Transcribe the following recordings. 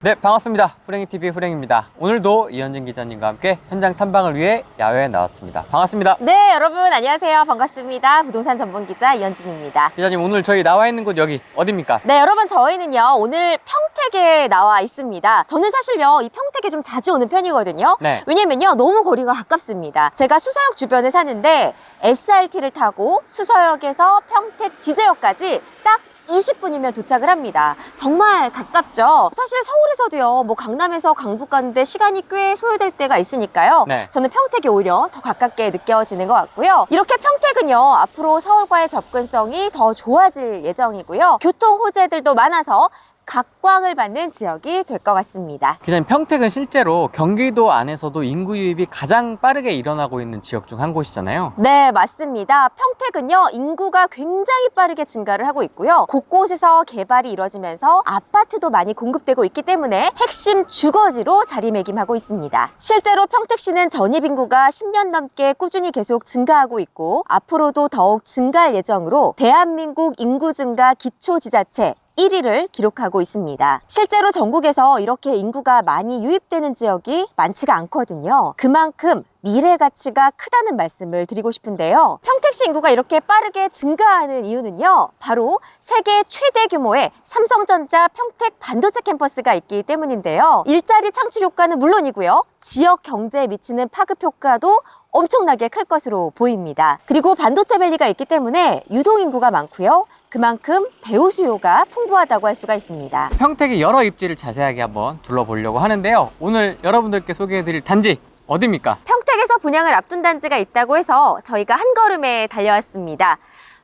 네, 반갑습니다. 후랭이TV 후랭입니다. 오늘도 이현진 기자님과 함께 현장 탐방을 위해 야외에 나왔습니다. 반갑습니다. 네, 여러분 안녕하세요. 반갑습니다. 부동산 전문 기자 이현진입니다. 기자님, 오늘 저희 나와 있는 곳 여기 어디입니까? 네, 여러분 저희는요 오늘 평택에 나와 있습니다. 저는 사실요 이 평택에 좀 자주 오는 편이거든요. 네. 왜냐면요 너무 거리가 가깝습니다. 제가 수서역 주변에 사는데 SRT를 타고 수서역에서 평택 지제역까지 딱 20분이면 도착을 합니다. 정말 가깝죠. 사실 서울에서도요 뭐 강남에서 강북 가는데 시간이 꽤 소요될 때가 있으니까요. 네. 저는 평택이 오히려 더 가깝게 느껴지는 것 같고요. 이렇게 평택은요 앞으로 서울과의 접근성이 더 좋아질 예정이고요. 교통 호재들도 많아서 각광을 받는 지역이 될 것 같습니다. 기자님, 평택은 실제로 경기도 안에서도 인구 유입이 가장 빠르게 일어나고 있는 지역 중 한 곳이잖아요. 네, 맞습니다. 평택은요, 인구가 굉장히 빠르게 증가를 하고 있고요. 곳곳에서 개발이 이뤄지면서 아파트도 많이 공급되고 있기 때문에 핵심 주거지로 자리매김하고 있습니다. 실제로 평택시는 전입 인구가 10년 넘게 꾸준히 계속 증가하고 있고 앞으로도 더욱 증가할 예정으로 대한민국 인구 증가 기초지자체 1위를 기록하고 있습니다. 실제로 전국에서 이렇게 인구가 많이 유입되는 지역이 많지가 않거든요. 그만큼 미래 가치가 크다는 말씀을 드리고 싶은데요. 평택시 인구가 이렇게 빠르게 증가하는 이유는요. 바로 세계 최대 규모의 삼성전자 평택 반도체 캠퍼스가 있기 때문인데요. 일자리 창출 효과는 물론이고요. 지역 경제에 미치는 파급 효과도 엄청나게 클 것으로 보입니다. 그리고 반도체밸리가 있기 때문에 유동인구가 많고요. 그만큼 배우 수요가 풍부하다고 할 수가 있습니다. 평택의 여러 입지를 자세하게 한번 둘러보려고 하는데요. 오늘 여러분들께 소개해드릴 단지 어디입니까? 평택에서 분양을 앞둔 단지가 있다고 해서 저희가 한 걸음에 달려왔습니다.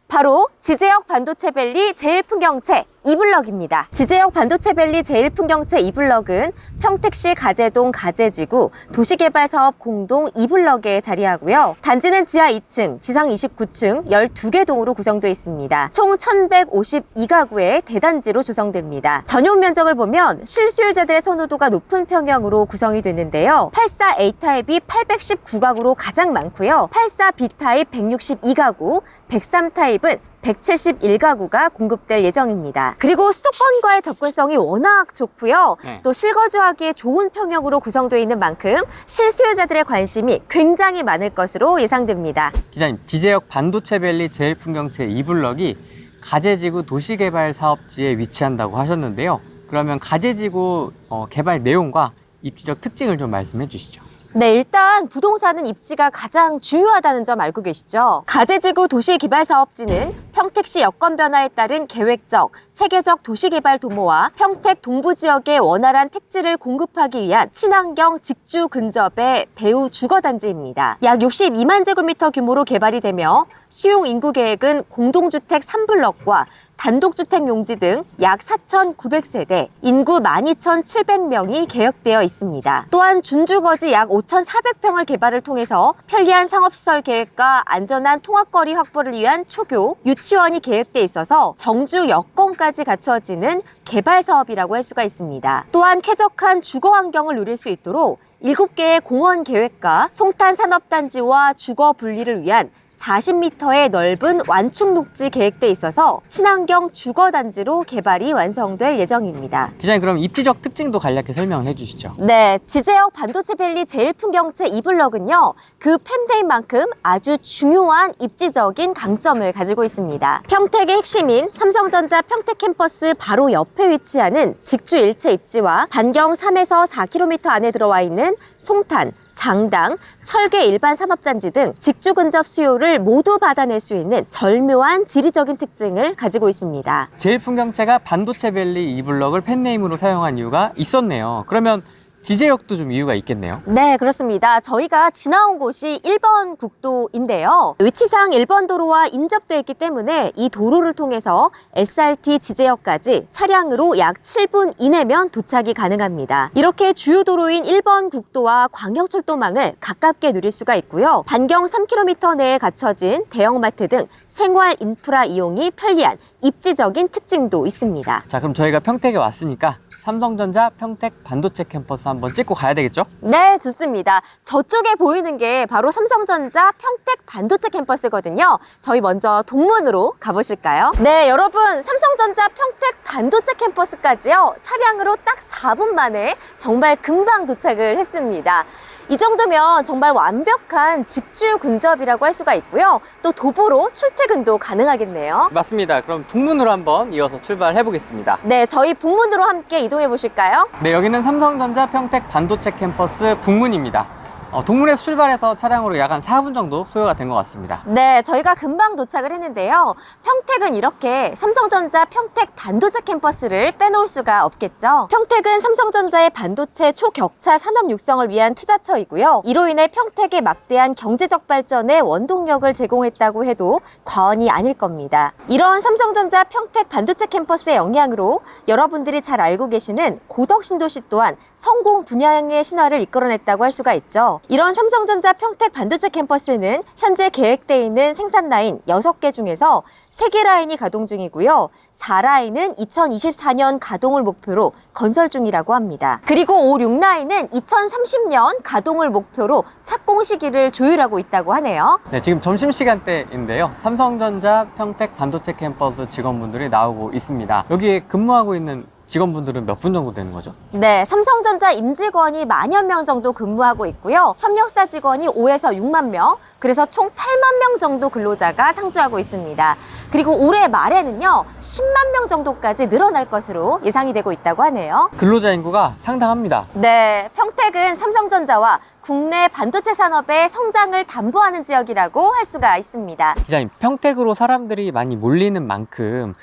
바로 지제역 반도체밸리 제일풍경채 2블럭입니다. 지제역 반도체밸리 제일풍경채 2블럭은 평택시 가재동 가재지구 도시개발사업 공동 2블럭에 자리하고요. 단지는 지하 2층, 지상 29층 12개 동으로 구성되어 있습니다. 총 1152가구의 대단지로 조성됩니다. 전용 면적을 보면 실수요자들의 선호도가 높은 평형으로 구성이 됐는데요. 84A타입이 819가구로 가장 많고요. 84B타입 162가구, 103타입은 171가구가 공급될 예정입니다. 그리고 수도권과의 접근성이 워낙 좋고요. 또 실거주하기에 좋은 평형으로 구성되어 있는 만큼 실수요자들의 관심이 굉장히 많을 것으로 예상됩니다. 기자님, 지제역 반도체밸리 제일풍경채 2블럭이 가재지구 도시개발사업지에 위치한다고 하셨는데요. 그러면 가재지구 개발 내용과 입지적 특징을 좀 말씀해 주시죠. 네, 일단 부동산은 입지가 가장 중요하다는 점 알고 계시죠? 가재지구 도시개발사업지는 평택시 여건 변화에 따른 계획적, 체계적 도시개발 도모와 평택 동부지역의 원활한 택지를 공급하기 위한 친환경 직주 근접의 배후 주거단지입니다. 약 62만 제곱미터 규모로 개발이 되며 수용 인구 계획은 공동주택 3블럭과 단독주택 용지 등 약 4,900세대, 인구 12,700명이 계획되어 있습니다. 또한 준주거지 약 5,400평을 개발을 통해서 편리한 상업시설 계획과 안전한 통학거리 확보를 위한 초교, 유치원이 계획돼 있어서 정주 여건까지 갖춰지는 개발 사업이라고 할 수가 있습니다. 또한 쾌적한 주거 환경을 누릴 수 있도록 7개의 공원 계획과 송탄 산업단지와 주거 분리를 위한 40m의 넓은 완충 녹지 계획돼 있어서 친환경 주거단지로 개발이 완성될 예정입니다. 기자님, 그럼 입지적 특징도 간략히 설명을 해주시죠. 네, 지제역 반도체밸리 제일풍경채 2블럭은요. 그 팬데인 만큼 아주 중요한 입지적인 강점을 가지고 있습니다. 평택의 핵심인 삼성전자 평택 캠퍼스 바로 옆에 위치하는 직주 일체 입지와 반경 3에서 4km 안에 들어와 있는 송탄, 장당, 철계 일반 산업단지 등 직주 근접 수요를 모두 받아낼 수 있는 절묘한 지리적인 특징을 가지고 있습니다. 제일풍경채가 반도체밸리 2블럭을 팬네임으로 사용한 이유가 있었네요. 그러면 지제역도 좀 이유가 있겠네요. 네, 그렇습니다. 저희가 지나온 곳이 1번 국도인데요. 위치상 1번 도로와 인접되어 있기 때문에 이 도로를 통해서 SRT 지제역까지 차량으로 약 7분 이내면 도착이 가능합니다. 이렇게 주요 도로인 1번 국도와 광역철도망을 가깝게 누릴 수가 있고요. 반경 3km 내에 갖춰진 대형마트 등 생활 인프라 이용이 편리한 입지적인 특징도 있습니다. 자, 그럼 저희가 평택에 왔으니까 삼성전자 평택 반도체 캠퍼스 한번 찍고 가야 되겠죠? 네, 좋습니다. 저쪽에 보이는 게 바로 삼성전자 평택 반도체 캠퍼스거든요. 저희 먼저 동문으로 가보실까요? 네, 여러분, 삼성전자 평택 반도체 캠퍼스까지요. 차량으로 딱 4분 만에 정말 금방 도착을 했습니다. 이 정도면 정말 완벽한 직주 근접이라고 할 수가 있고요. 또 도보로 출퇴근도 가능하겠네요. 맞습니다. 그럼 북문으로 한번 이어서 출발해 보겠습니다. 네, 저희 북문으로 함께 이동해 보실까요? 네, 여기는 삼성전자 평택 반도체 캠퍼스 북문입니다. 동문에서 출발해서 차량으로 약 한 4분 정도 소요가 된 것 같습니다. 네, 저희가 금방 도착을 했는데요. 평택은 이렇게 삼성전자 평택 반도체 캠퍼스를 빼놓을 수가 없겠죠. 평택은 삼성전자의 반도체 초격차 산업 육성을 위한 투자처이고요. 이로 인해 평택의 막대한 경제적 발전에 원동력을 제공했다고 해도 과언이 아닐 겁니다. 이런 삼성전자 평택 반도체 캠퍼스의 영향으로 여러분들이 잘 알고 계시는 고덕신도시 또한 성공 분야의 신화를 이끌어냈다고 할 수가 있죠. 이런 삼성전자 평택 반도체 캠퍼스는 현재 계획되어 있는 생산 라인 6개 중에서 3개 라인이 가동 중이고요. 4라인은 2024년 가동을 목표로 건설 중이라고 합니다. 그리고 5, 6라인은 2030년 가동을 목표로 착공 시기를 조율하고 있다고 하네요. 네, 지금 점심시간대인데요. 삼성전자 평택 반도체 캠퍼스 직원분들이 나오고 있습니다. 여기에 근무하고 있는 직원분들은 몇 분 정도 되는 거죠? 네, 삼성전자 임직원이 10,000여 명 정도 근무하고 있고요. 협력사 직원이 5에서 6만 명, 그래서 총 8만 명 정도 근로자가 상주하고 있습니다. 그리고 올해 말에는요, 10만 명 정도까지 늘어날 것으로 예상이 되고 있다고 하네요. 근로자 인구가 상당합니다. 네, 평택은 삼성전자와 국내 반도체 산업의 성장을 담보하는 지역이라고 할 수가 있습니다. 기자님, 평택으로 사람들이 많이 몰리는 만큼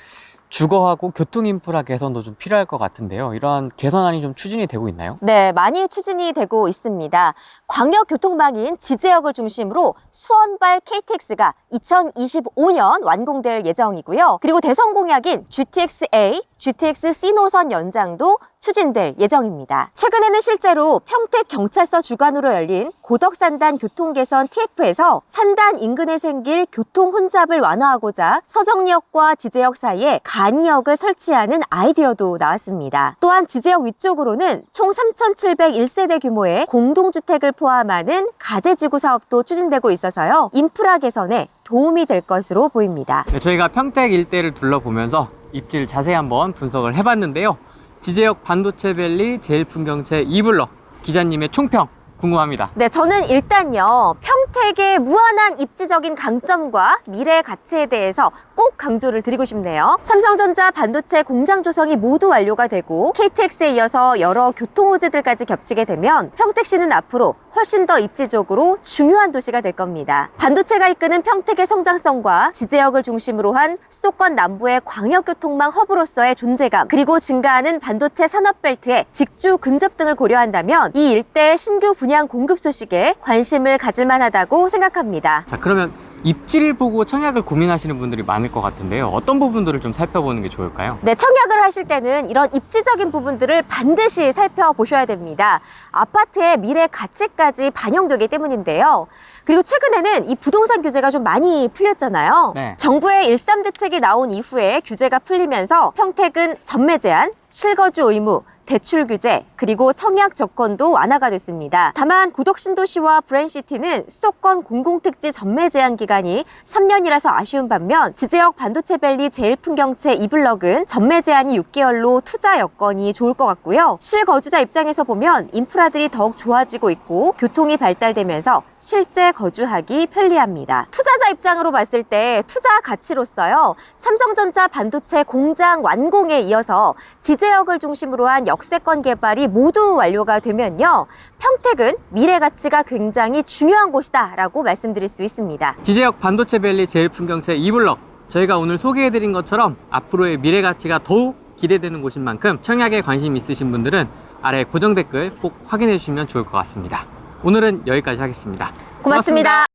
주거하고 교통 인프라 개선도 좀 필요할 것 같은데요. 이러한 개선안이 좀 추진이 되고 있나요? 네, 많이 추진이 되고 있습니다. 광역교통망인 지제역을 중심으로 수원발 KTX가 2025년 완공될 예정이고요. 그리고 대선 공약인 GTX-A, GTX-C 노선 연장도 추진될 예정입니다. 최근에는 실제로 평택 경찰서 주관으로 열린 고덕산단 교통개선 TF에서 산단 인근에 생길 교통 혼잡을 완화하고자 서정리역과 지제역 사이에 간이역을 설치하는 아이디어도 나왔습니다. 또한 지제역 위쪽으로는 총 3,701세대 규모의 공동주택을 포함하는 가재지구 사업도 추진되고 있어서요. 인프라 개선에 도움이 될 것으로 보입니다. 네, 저희가 평택 일대를 둘러보면서 입지를 자세히 한번 분석을 해봤는데요. 지제역 반도체밸리 제일풍경채 2블럭 기자님의 총평 궁금합니다. 네, 저는 일단요, 평택의 무한한 입지적인 강점과 미래 가치에 대해서 꼭 강조를 드리고 싶네요. 삼성전자 반도체 공장 조성이 모두 완료가 되고 KTX에 이어서 여러 교통 호재들까지 겹치게 되면 평택시는 앞으로 훨씬 더 입지적으로 중요한 도시가 될 겁니다. 반도체가 이끄는 평택의 성장성과 지제역을 중심으로 한 수도권 남부의 광역교통망 허브로서의 존재감, 그리고 증가하는 반도체 산업벨트의 직주 근접 등을 고려한다면 이 일대의 신규 분양 공급 소식에 관심을 가질 만하다고 생각합니다. 자, 그러면 입지를 보고 청약을 고민하시는 분들이 많을 것 같은데요. 어떤 부분들을 좀 살펴보는 게 좋을까요? 네, 청약을 하실 때는 이런 입지적인 부분들을 반드시 살펴보셔야 됩니다. 아파트의 미래 가치까지 반영되기 때문인데요. 그리고 최근에는 이 부동산 규제가 좀 많이 풀렸잖아요. 네. 정부의 13대책이 나온 이후에 규제가 풀리면서 평택은 전매 제한, 실거주 의무, 대출 규제, 그리고 청약 조건도 완화가 됐습니다. 다만 고덕신도시와 브랜시티는 수도권 공공택지 전매 제한 기간이 3년이라서 아쉬운 반면 지제역 반도체밸리 제일풍경채 2블럭은 전매 제한이 6개월로 투자 여건이 좋을 것 같고요. 실거주자 입장에서 보면 인프라들이 더욱 좋아지고 있고 교통이 발달되면서 실제 거주하기 편리합니다. 투자자 입장으로 봤을 때 투자 가치로서요, 삼성전자 반도체 공장 완공에 이어서 지제역을 중심으로 한 역세권 개발이 모두 완료가 되면요, 평택은 미래 가치가 굉장히 중요한 곳이다라고 말씀드릴 수 있습니다. 지제역 반도체밸리 제일풍경채 2블럭, 저희가 오늘 소개해드린 것처럼 앞으로의 미래 가치가 더욱 기대되는 곳인 만큼 청약에 관심 있으신 분들은 아래 고정 댓글 꼭 확인해 주시면 좋을 것 같습니다. 오늘은 여기까지 하겠습니다. 고맙습니다.